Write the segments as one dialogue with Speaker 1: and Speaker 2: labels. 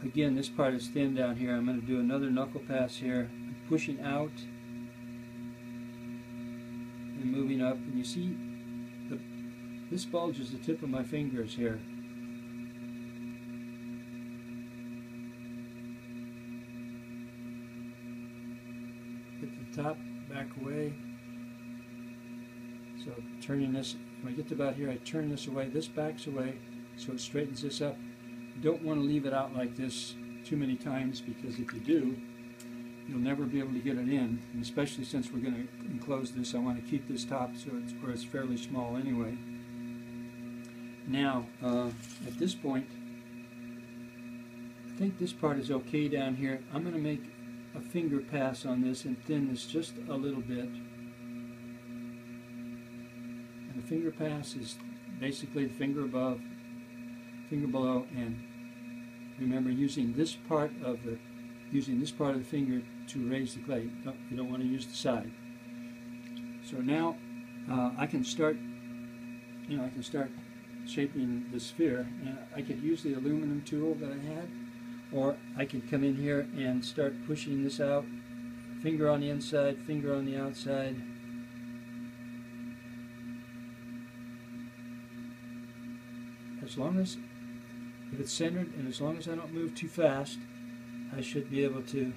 Speaker 1: again, this part is thin down here. I'm going to do another knuckle pass here. I'm pushing out and moving up, and you see this bulge is the tip of my fingers here. Get the top back away. So turning this, when I get to about here, I turn this away. This backs away, so it straightens this up. You don't want to leave it out like this too many times, because if you do, you'll never be able to get it in. And especially since we're going to enclose this, I want to keep this top so it's where it's fairly small anyway. Now, at this point, I think this part is okay down here. I'm going to make a finger pass on this and thin this just a little bit. And the finger pass is basically the finger above, finger below, and remember using this part of the finger to raise the clay. You don't want to use the side. So now I can start. I can start shaping the sphere, and I could use the aluminum tool that I had, or I could come in here and start pushing this out, finger on the inside, finger on the outside. As long as, if it's centered, and as long as I don't move too fast, I should be able to.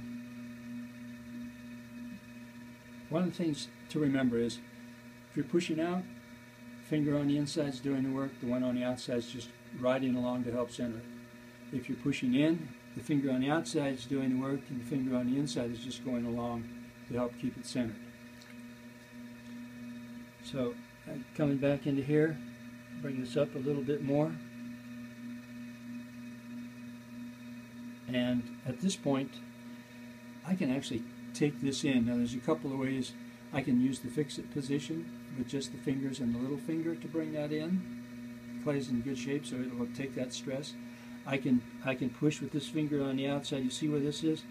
Speaker 1: One of the things to remember is, if you're pushing out, finger on the inside is doing the work, the one on the outside is just riding along to help center it. If you're pushing in, the finger on the outside is doing the work, and the finger on the inside is just going along to help keep it centered. So, coming back into here, bring this up a little bit more. And at this point, I can actually take this in. Now there's a couple of ways. I can use the fix-it position with just the fingers and the little finger to bring that in. The clay's in good shape, so it'll take that stress. I can push with this finger on the outside. You see where this is?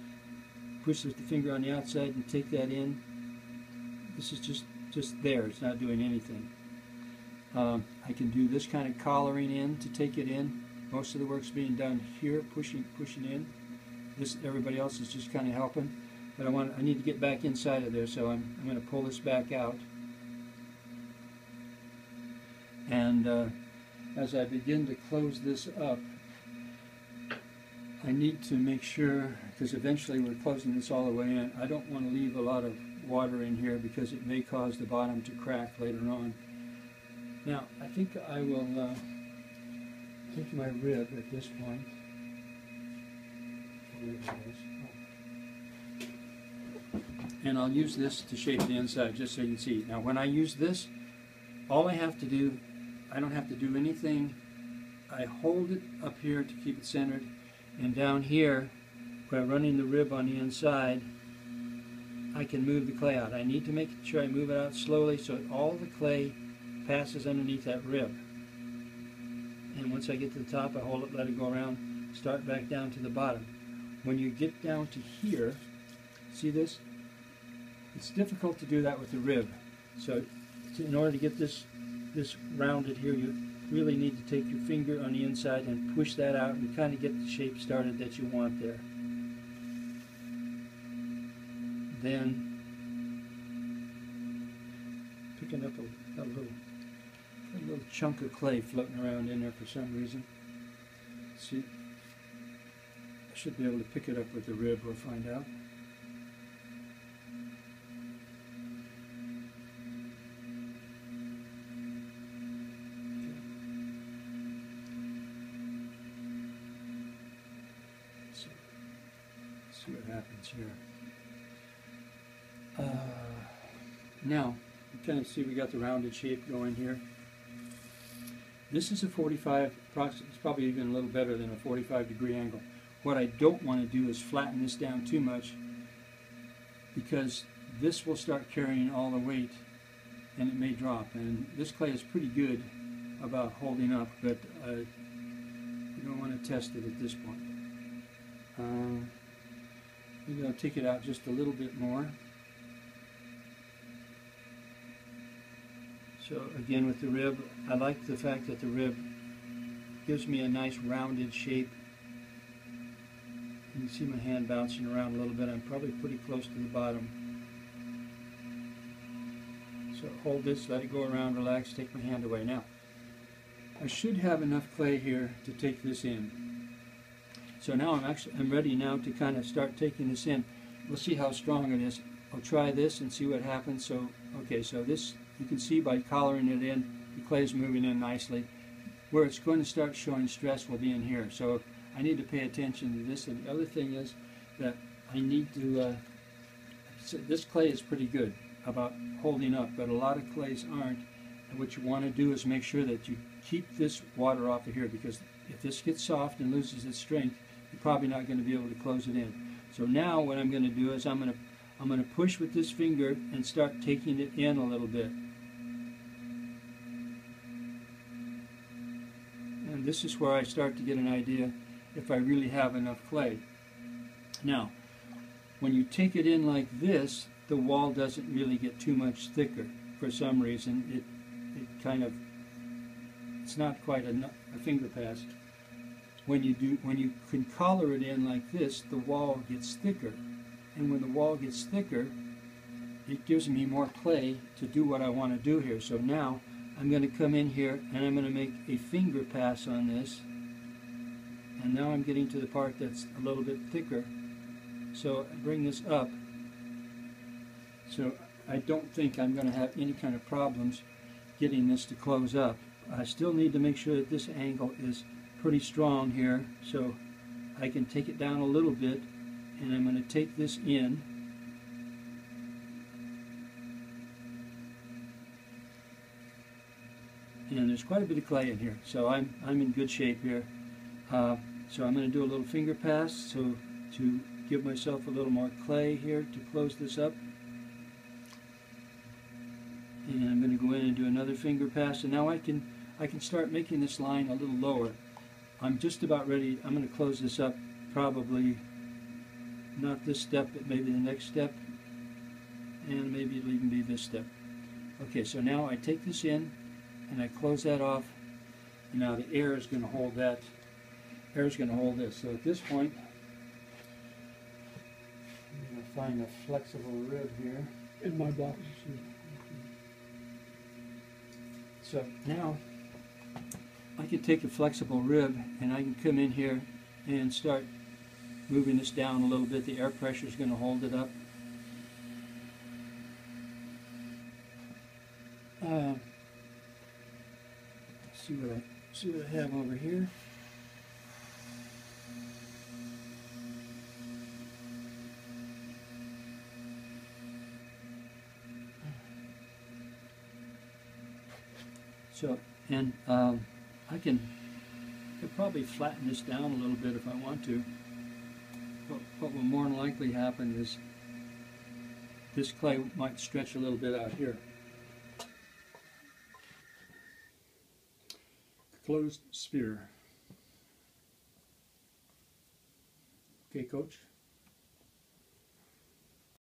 Speaker 1: Push with the finger on the outside and take that in. This is just there. It's not doing anything. I can do this kind of collaring in to take it in. Most of the work's being done here, pushing in. Everybody else is just kind of helping. But I need to get back inside of there, so I'm going to pull this back out. And as I begin to close this up, I need to make sure, because eventually we're closing this all the way in, I don't want to leave a lot of water in here because it may cause the bottom to crack later on. Now, I think I will take my rib at this point. And I'll use this to shape the inside, just so you can see. Now, when I use this, all I have to do, I don't have to do anything. I hold it up here to keep it centered, and down here, by running the rib on the inside, I can move the clay out. I need to make sure I move it out slowly so all the clay passes underneath that rib. And once I get to the top, I hold it, let it go around, start back down to the bottom. When you get down to here, see this? It's difficult to do that with the rib. So in order to get this rounded here, you really need to take your finger on the inside and push that out and kind of get the shape started that you want there. Then picking up a little chunk of clay floating around in there for some reason. See, I should be able to pick it up with the rib, we'll find out. So, let's see what happens here. Now, you kind of see we got the rounded shape going here. This is a 45, it's probably even a little better than a 45-degree angle. What I don't want to do is flatten this down too much, because this will start carrying all the weight and it may drop. And this clay is pretty good about holding up, but you don't want to test it at this point. I'm going to take it out just a little bit more. So again, with the rib, I like the fact that the rib gives me a nice rounded shape. You can see my hand bouncing around a little bit. I'm probably pretty close to the bottom. So hold this, let it go around, relax, take my hand away. Now, I should have enough clay here to take this in. So now I'm ready now to kind of start taking this in. We'll see how strong it is. I'll try this and see what happens. So, okay, so this, you can see by collaring it in, the clay is moving in nicely. Where it's going to start showing stress will be in here. So I need to pay attention to this. And the other thing is that I need to, so this clay is pretty good about holding up, but a lot of clays aren't. And what you want to do is make sure that you keep this water off of here, because if this gets soft and loses its strength, you're probably not going to be able to close it in. So now what I'm going to do is I'm going to push with this finger and start taking it in a little bit. And this is where I start to get an idea if I really have enough clay. Now, when you take it in like this, the wall doesn't really get too much thicker. For some reason, it kind of, it's not quite a finger pass. When you can collar it in like this, the wall gets thicker. And when the wall gets thicker, it gives me more clay to do what I want to do here. So now I'm going to come in here and I'm going to make a finger pass on this. And now I'm getting to the part that's a little bit thicker. So I bring this up. So I don't think I'm going to have any kind of problems getting this to close up. I still need to make sure that this angle is pretty strong here, so I can take it down a little bit, and I'm going to take this in. And there's quite a bit of clay in here, so I'm in good shape here. So I'm going to do a little finger pass so to give myself a little more clay here to close this up. And I'm going to go in and do another finger pass, and now I can start making this line a little lower. I'm just about ready. I'm going to close this up, probably not this step, but maybe the next step, and maybe it'll even be this step. Okay, so now I take this in and I close that off, and now the air is going to hold that. Air is going to hold this. So at this point, I'm going to find a flexible rib here
Speaker 2: in my box.
Speaker 1: So now I can take a flexible rib and I can come in here and start moving this down a little bit. The air pressure is going to hold it up. See what I have over here. So, and I could probably flatten this down a little bit if I want to. But what will more than likely happen is this clay might stretch a little bit out here. Closed sphere. Okay, Coach?